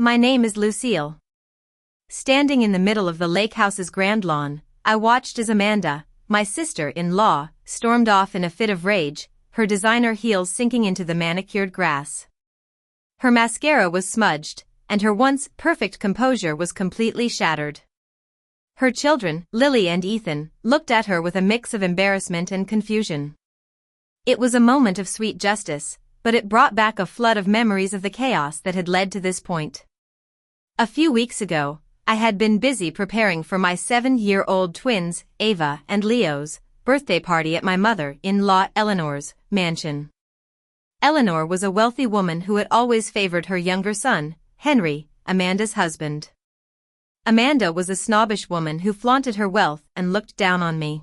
My name is Lucille. Standing in the middle of the lake house's grand lawn, I watched as Amanda, my sister-in-law, stormed off in a fit of rage, her designer heels sinking into the manicured grass. Her mascara was smudged, and her once perfect composure was completely shattered. Her children, Lily and Ethan, looked at her with a mix of embarrassment and confusion. It was a moment of sweet justice, but it brought back a flood of memories of the chaos that had led to this point. A few weeks ago, I had been busy preparing for my 7-year-old twins, Ava and Leo's, birthday party at my mother-in-law Eleanor's mansion. Eleanor was a wealthy woman who had always favored her younger son, Henry, Amanda's husband. Amanda was a snobbish woman who flaunted her wealth and looked down on me.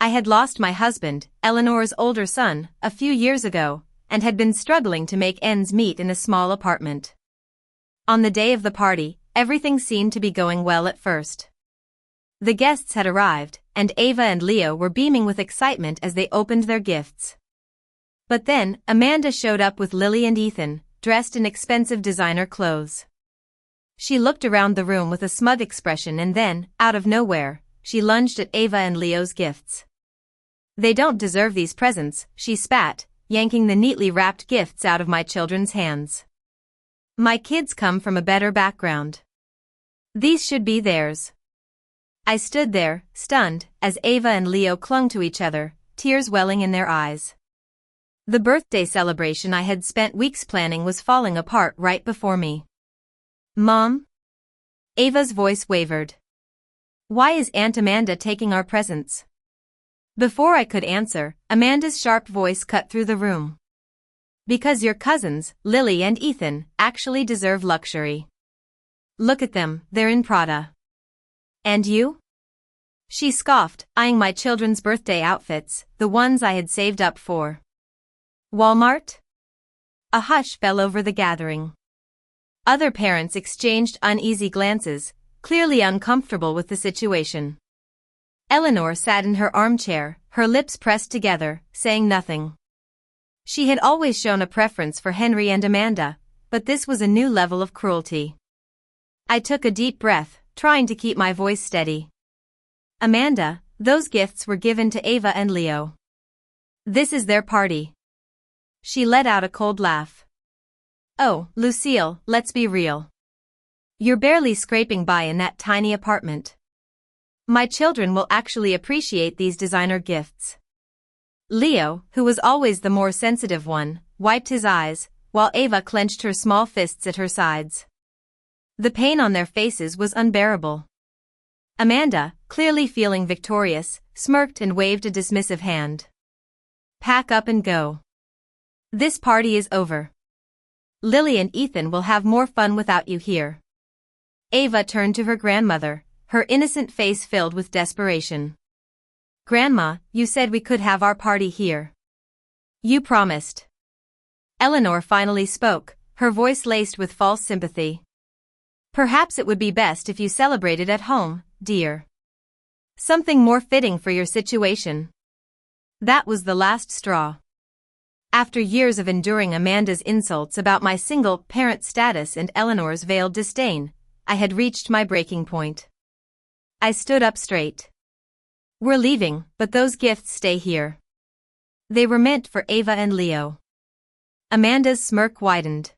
I had lost my husband, Eleanor's older son, a few years ago, and had been struggling to make ends meet in a small apartment. On the day of the party, everything seemed to be going well at first. The guests had arrived, and Ava and Leo were beaming with excitement as they opened their gifts. But then, Amanda showed up with Lily and Ethan, dressed in expensive designer clothes. She looked around the room with a smug expression and then, out of nowhere, she lunged at Ava and Leo's gifts. "They don't deserve these presents," she spat, yanking the neatly wrapped gifts out of my children's hands. "My kids come from a better background. These should be theirs." I stood there, stunned, as Ava and Leo clung to each other, tears welling in their eyes. The birthday celebration I had spent weeks planning was falling apart right before me. "Mom?" Ava's voice wavered. "Why is Aunt Amanda taking our presents?" Before I could answer, Amanda's sharp voice cut through the room. "Because your cousins, Lily and Ethan, actually deserve luxury. Look at them, they're in Prada. And you?" She scoffed, eyeing my children's birthday outfits, the ones I had saved up for. "Walmart?" A hush fell over the gathering. Other parents exchanged uneasy glances, clearly uncomfortable with the situation. Eleanor sat in her armchair, her lips pressed together, saying nothing. She had always shown a preference for Henry and Amanda, but this was a new level of cruelty. I took a deep breath, trying to keep my voice steady. "Amanda, those gifts were given to Ava and Leo. This is their party." She let out a cold laugh. "Oh, Lucille, let's be real. You're barely scraping by in that tiny apartment. My children will actually appreciate these designer gifts." Leo, who was always the more sensitive one, wiped his eyes, while Ava clenched her small fists at her sides. The pain on their faces was unbearable. Amanda, clearly feeling victorious, smirked and waved a dismissive hand. "Pack up and go. This party is over. Lily and Ethan will have more fun without you here." Ava turned to her grandmother, her innocent face filled with desperation. "Grandma, you said we could have our party here. You promised." Eleanor finally spoke, her voice laced with false sympathy. "Perhaps it would be best if you celebrated at home, dear. Something more fitting for your situation." That was the last straw. After years of enduring Amanda's insults about my single-parent status and Eleanor's veiled disdain, I had reached my breaking point. I stood up straight. "We're leaving, but those gifts stay here. They were meant for Ava and Leo." Amanda's smirk widened.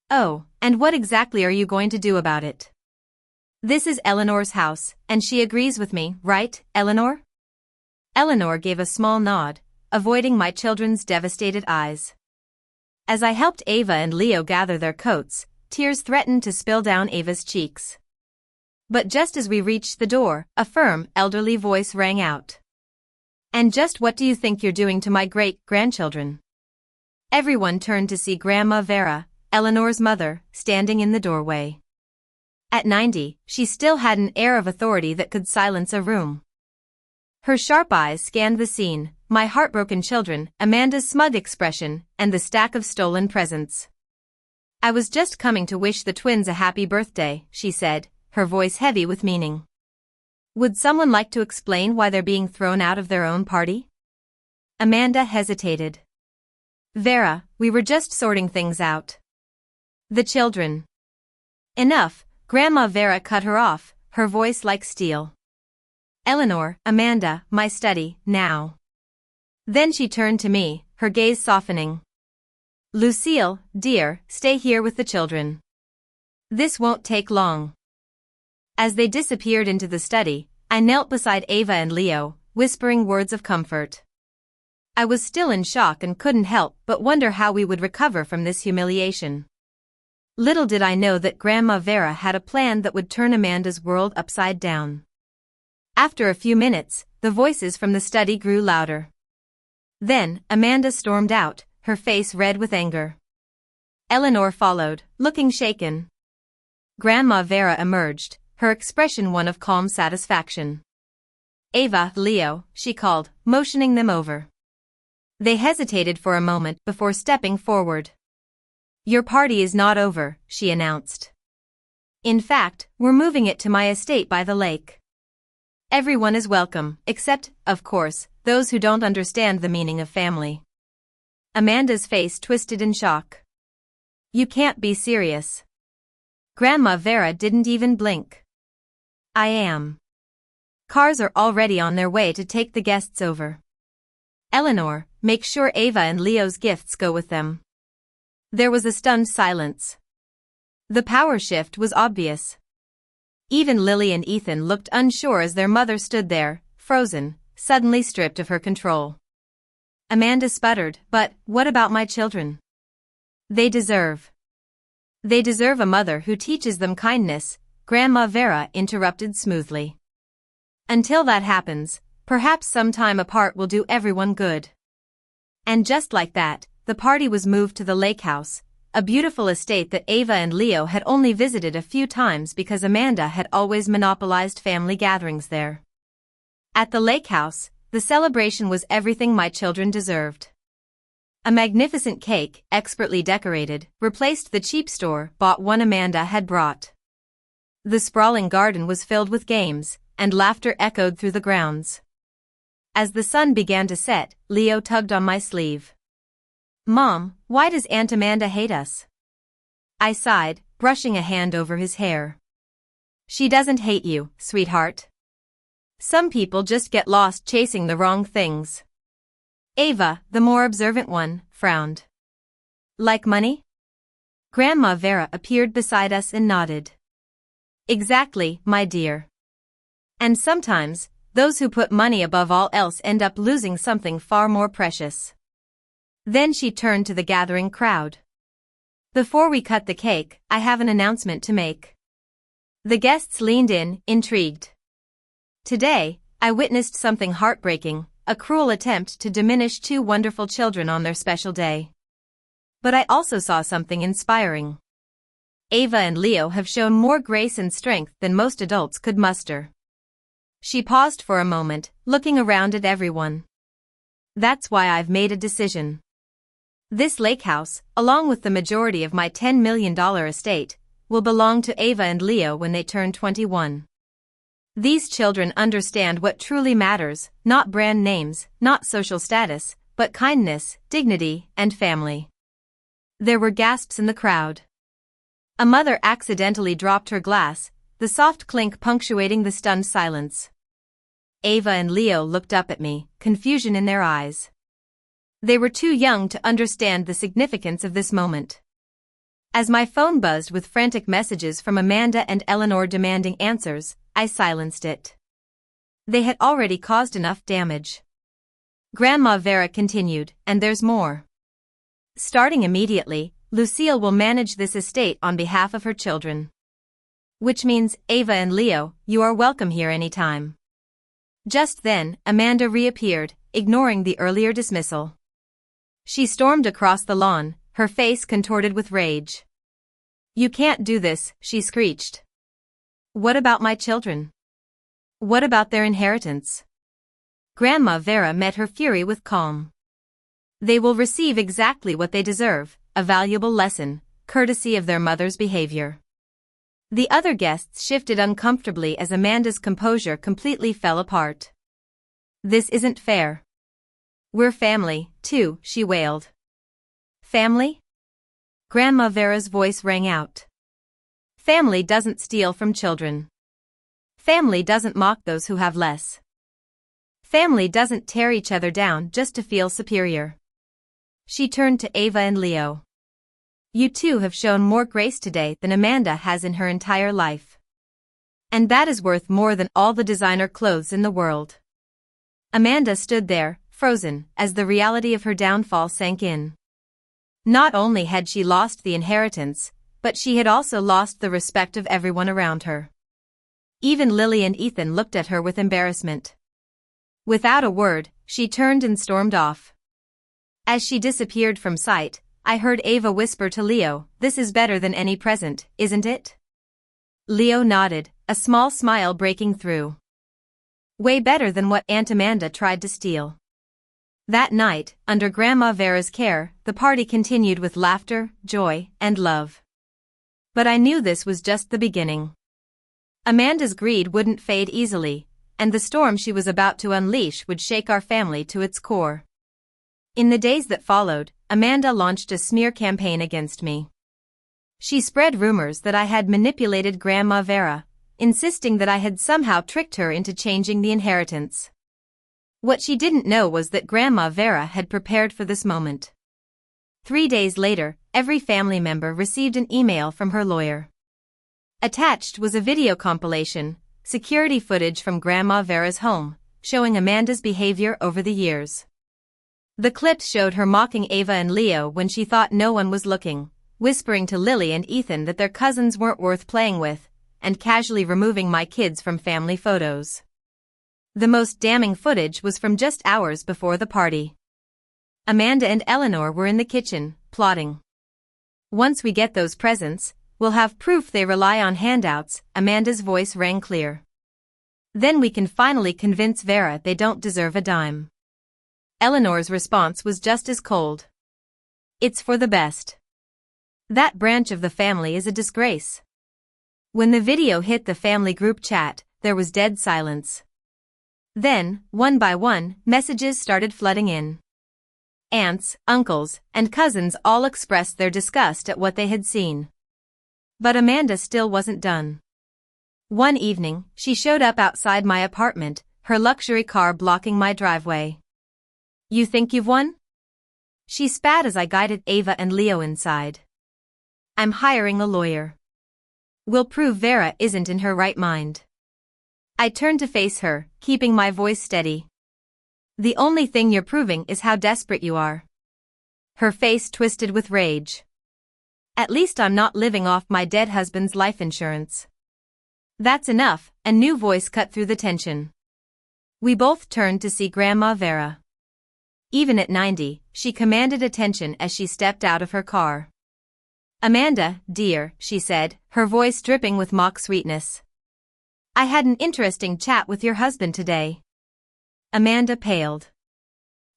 "Oh, and what exactly are you going to do about it? This is Eleanor's house, and she agrees with me, right, Eleanor?" Eleanor gave a small nod, avoiding my children's devastated eyes. As I helped Ava and Leo gather their coats, tears threatened to spill down Ava's cheeks. But just as we reached the door, a firm, elderly voice rang out. "And just what do you think you're doing to my great-grandchildren?" Everyone turned to see Grandma Vera, Eleanor's mother, standing in the doorway. At 90, she still had an air of authority that could silence a room. Her sharp eyes scanned the scene, my heartbroken children, Amanda's smug expression, and the stack of stolen presents. "I was just coming to wish the twins a happy birthday," she said, her voice heavy with meaning. "Would someone like to explain why they're being thrown out of their own party?" Amanda hesitated. "Vera, we were just sorting things out." The children. Enough, Grandma Vera cut her off, her voice like steel. Eleanor, Amanda, my study, now. Then she turned to me, her gaze softening. Lucille, dear, stay here with the children. This won't take long. As they disappeared into the study, I knelt beside Ava and Leo, whispering words of comfort. I was still in shock and couldn't help but wonder how we would recover from this humiliation. Little did I know that Grandma Vera had a plan that would turn Amanda's world upside down. After a few minutes, the voices from the study grew louder. Then, Amanda stormed out, her face red with anger. Eleanor followed, looking shaken. Grandma Vera emerged, her expression one of calm satisfaction. Ava, Leo, she called, motioning them over. They hesitated for a moment before stepping forward. Your party is not over, she announced. In fact, we're moving it to my estate by the lake. Everyone is welcome, except, of course, those who don't understand the meaning of family. Amanda's face twisted in shock. You can't be serious. Grandma Vera didn't even blink. I am. Cars are already on their way to take the guests over. Eleanor, make sure Ava and Leo's gifts go with them. There was a stunned silence. The power shift was obvious. Even Lily and Ethan looked unsure as their mother stood there, frozen, suddenly stripped of her control. Amanda sputtered, but what about my children? They deserve a mother who teaches them kindness, Grandma Vera interrupted smoothly. Until that happens, perhaps some time apart will do everyone good. And just like that, the party was moved to the lake house, a beautiful estate that Ava and Leo had only visited a few times because Amanda had always monopolized family gatherings there. At the lake house, the celebration was everything my children deserved. A magnificent cake, expertly decorated, replaced the cheap store-bought one Amanda had brought. The sprawling garden was filled with games, and laughter echoed through the grounds. As the sun began to set, Leo tugged on my sleeve. Mom, why does Aunt Amanda hate us? I sighed, brushing a hand over his hair. She doesn't hate you, sweetheart. Some people just get lost chasing the wrong things. Ava, the more observant one, frowned. Like money? Grandma Vera appeared beside us and nodded. Exactly, my dear. And sometimes, those who put money above all else end up losing something far more precious. Then she turned to the gathering crowd. Before we cut the cake, I have an announcement to make. The guests leaned in, intrigued. Today, I witnessed something heartbreaking, a cruel attempt to diminish two wonderful children on their special day. But I also saw something inspiring. Ava and Leo have shown more grace and strength than most adults could muster. She paused for a moment, looking around at everyone. That's why I've made a decision. This lake house, along with the majority of my $10 million estate, will belong to Ava and Leo when they turn 21. These children understand what truly matters, not brand names, not social status, but kindness, dignity, and family. There were gasps in the crowd. A mother accidentally dropped her glass, the soft clink punctuating the stunned silence. Ava and Leo looked up at me, confusion in their eyes. They were too young to understand the significance of this moment. As my phone buzzed with frantic messages from Amanda and Eleanor demanding answers, I silenced it. They had already caused enough damage. Grandma Vera continued, and there's more. Starting immediately, Lucille will manage this estate on behalf of her children. Which means, Ava and Leo, you are welcome here anytime. Just then, Amanda reappeared, ignoring the earlier dismissal. She stormed across the lawn, her face contorted with rage. You can't do this, she screeched. What about my children? What about their inheritance? Grandma Vera met her fury with calm. They will receive exactly what they deserve, a valuable lesson, courtesy of their mother's behavior. The other guests shifted uncomfortably as Amanda's composure completely fell apart. This isn't fair. We're family, too, she wailed. Family? Grandma Vera's voice rang out. Family doesn't steal from children. Family doesn't mock those who have less. Family doesn't tear each other down just to feel superior. She turned to Ava and Leo. You two have shown more grace today than Amanda has in her entire life. And that is worth more than all the designer clothes in the world. Amanda stood there, frozen, as the reality of her downfall sank in. Not only had she lost the inheritance, but she had also lost the respect of everyone around her. Even Lily and Ethan looked at her with embarrassment. Without a word, she turned and stormed off. As she disappeared from sight, I heard Ava whisper to Leo, "This is better than any present, isn't it?" Leo nodded, a small smile breaking through. Way better than what Aunt Amanda tried to steal. That night, under Grandma Vera's care, the party continued with laughter, joy, and love. But I knew this was just the beginning. Amanda's greed wouldn't fade easily, and the storm she was about to unleash would shake our family to its core. In the days that followed, Amanda launched a smear campaign against me. She spread rumors that I had manipulated Grandma Vera, insisting that I had somehow tricked her into changing the inheritance. What she didn't know was that Grandma Vera had prepared for this moment. 3 days later, every family member received an email from her lawyer. Attached was a video compilation, security footage from Grandma Vera's home, showing Amanda's behavior over the years. The clips showed her mocking Ava and Leo when she thought no one was looking, whispering to Lily and Ethan that their cousins weren't worth playing with, and casually removing my kids from family photos. The most damning footage was from just hours before the party. Amanda and Eleanor were in the kitchen, plotting. "Once we get those presents, we'll have proof they rely on handouts," Amanda's voice rang clear. "Then we can finally convince Vera they don't deserve a dime." Eleanor's response was just as cold. "It's for the best. That branch of the family is a disgrace." When the video hit the family group chat, there was dead silence. Then, one by one, messages started flooding in. Aunts, uncles, and cousins all expressed their disgust at what they had seen. But Amanda still wasn't done. One evening, she showed up outside my apartment, her luxury car blocking my driveway. "You think you've won?" She spat as I guided Ava and Leo inside. "I'm hiring a lawyer. We'll prove Vera isn't in her right mind." I turned to face her, keeping my voice steady. "The only thing you're proving is how desperate you are." Her face twisted with rage. "At least I'm not living off my dead husband's life insurance." "That's enough," a new voice cut through the tension. We both turned to see Grandma Vera. Even at 90, she commanded attention as she stepped out of her car. "Amanda, dear," she said, her voice dripping with mock sweetness. "I had an interesting chat with your husband today." Amanda paled.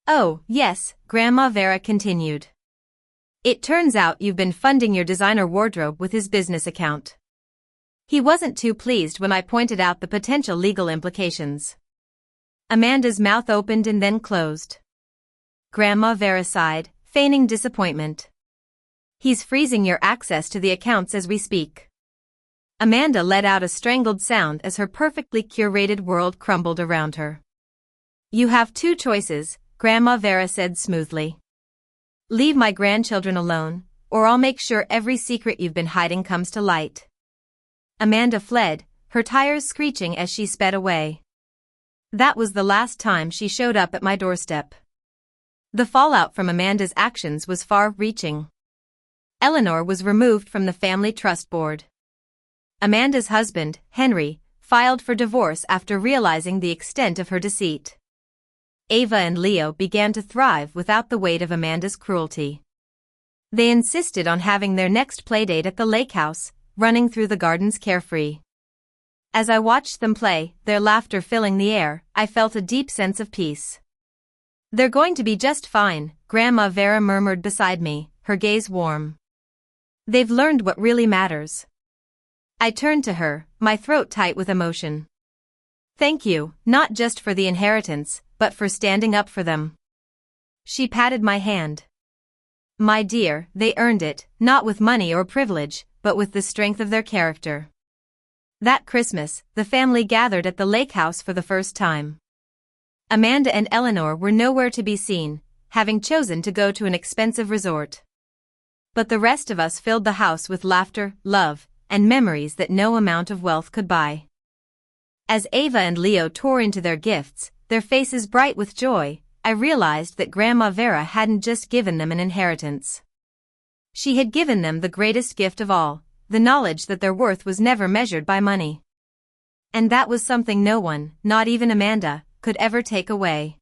"Oh, yes," Grandma Vera continued. "It turns out you've been funding your designer wardrobe with his business account. He wasn't too pleased when I pointed out the potential legal implications." Amanda's mouth opened and then closed. Grandma Vera sighed, feigning disappointment. "He's freezing your access to the accounts as we speak." Amanda let out a strangled sound as her perfectly curated world crumbled around her. "You have 2 choices," Grandma Vera said smoothly. "Leave my grandchildren alone, or I'll make sure every secret you've been hiding comes to light." Amanda fled, her tires screeching as she sped away. That was the last time she showed up at my doorstep. The fallout from Amanda's actions was far-reaching. Eleanor was removed from the family trust board. Amanda's husband, Henry, filed for divorce after realizing the extent of her deceit. Ava and Leo began to thrive without the weight of Amanda's cruelty. They insisted on having their next playdate at the lake house, running through the gardens carefree. As I watched them play, their laughter filling the air, I felt a deep sense of peace. "They're going to be just fine," Grandma Vera murmured beside me, her gaze warm. "They've learned what really matters." I turned to her, my throat tight with emotion. "Thank you, not just for the inheritance, but for standing up for them." She patted my hand. "My dear, they earned it, not with money or privilege, but with the strength of their character. That Christmas, the family gathered at the lake house for the first time. Amanda and Eleanor were nowhere to be seen, having chosen to go to an expensive resort. But the rest of us filled the house with laughter, love, and memories that no amount of wealth could buy. As Ava and Leo tore into their gifts, their faces bright with joy, I realized that Grandma Vera hadn't just given them an inheritance. She had given them the greatest gift of all, the knowledge that their worth was never measured by money. And that was something no one, not even Amanda, could ever take away.